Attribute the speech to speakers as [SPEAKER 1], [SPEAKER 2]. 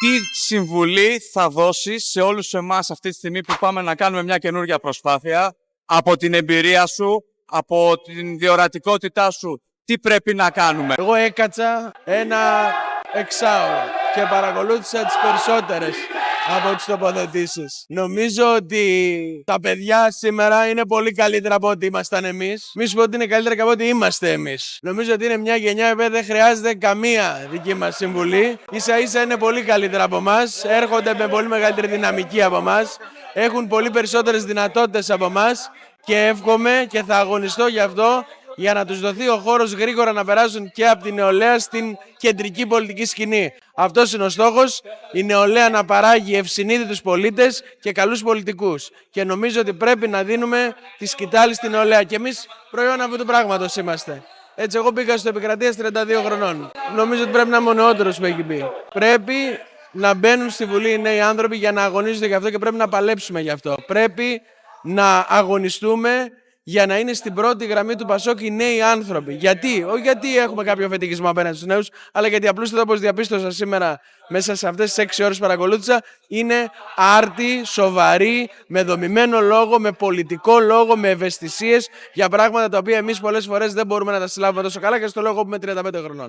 [SPEAKER 1] Τι συμβουλή θα δώσεις σε όλους εμάς αυτή τη στιγμή που πάμε να κάνουμε μια καινούργια προσπάθεια, από την εμπειρία σου, από την διορατικότητά σου, τι πρέπει να κάνουμε?
[SPEAKER 2] Εγώ έκατσα ένα εξάωρο και παρακολούθησα τις περισσότερες από τις τοποθετήσεις. Νομίζω ότι τα παιδιά σήμερα είναι πολύ καλύτερα από ό,τι ήμασταν εμείς. Μη σου πω ότι είναι καλύτερα και από ό,τι είμαστε εμείς. Νομίζω ότι είναι μια γενιά που δεν χρειάζεται καμία δική μας συμβουλή. Ίσα ίσα είναι πολύ καλύτερα από εμάς. Έρχονται με πολύ μεγαλύτερη δυναμική από εμάς. Έχουν πολύ περισσότερες δυνατότητες από εμάς. Και εύχομαι και θα αγωνιστώ γι' αυτό, για να τους δοθεί ο χώρος γρήγορα να περάσουν και από την νεολαία στην κεντρική πολιτική σκηνή. Αυτός είναι ο στόχος, η νεολαία να παράγει ευσυνείδητους πολίτες και καλούς πολιτικούς. Και νομίζω ότι πρέπει να δίνουμε τη σκητάλη στην νεολαία. Και εμείς προϊόν αυτού του πράγματος είμαστε. Έτσι, εγώ πήγα στο Επικρατείας 32 χρονών. Νομίζω ότι πρέπει να είμαι ο νεότερος που έχει μπει. Πρέπει να μπαίνουν στη Βουλή οι νέοι άνθρωποι για να αγωνίζονται γι' αυτό και πρέπει να παλέψουμε γι' αυτό. Πρέπει να αγωνιστούμε για να είναι στην πρώτη γραμμή του Πασόκ οι νέοι άνθρωποι. Γιατί? Όχι γιατί έχουμε κάποιο φετικισμό απέναντι στους νέους, αλλά γιατί απλούστατα, όπως διαπίστωσα σήμερα μέσα σε αυτές τις 6 ώρες που παρακολούθησα, είναι άρτιοι, σοβαροί, με δομημένο λόγο, με πολιτικό λόγο, με ευαισθησίες για πράγματα τα οποία εμείς πολλές φορές δεν μπορούμε να τα συλλάβουμε τόσο καλά, και στο λόγο που είμαι 35 χρονών.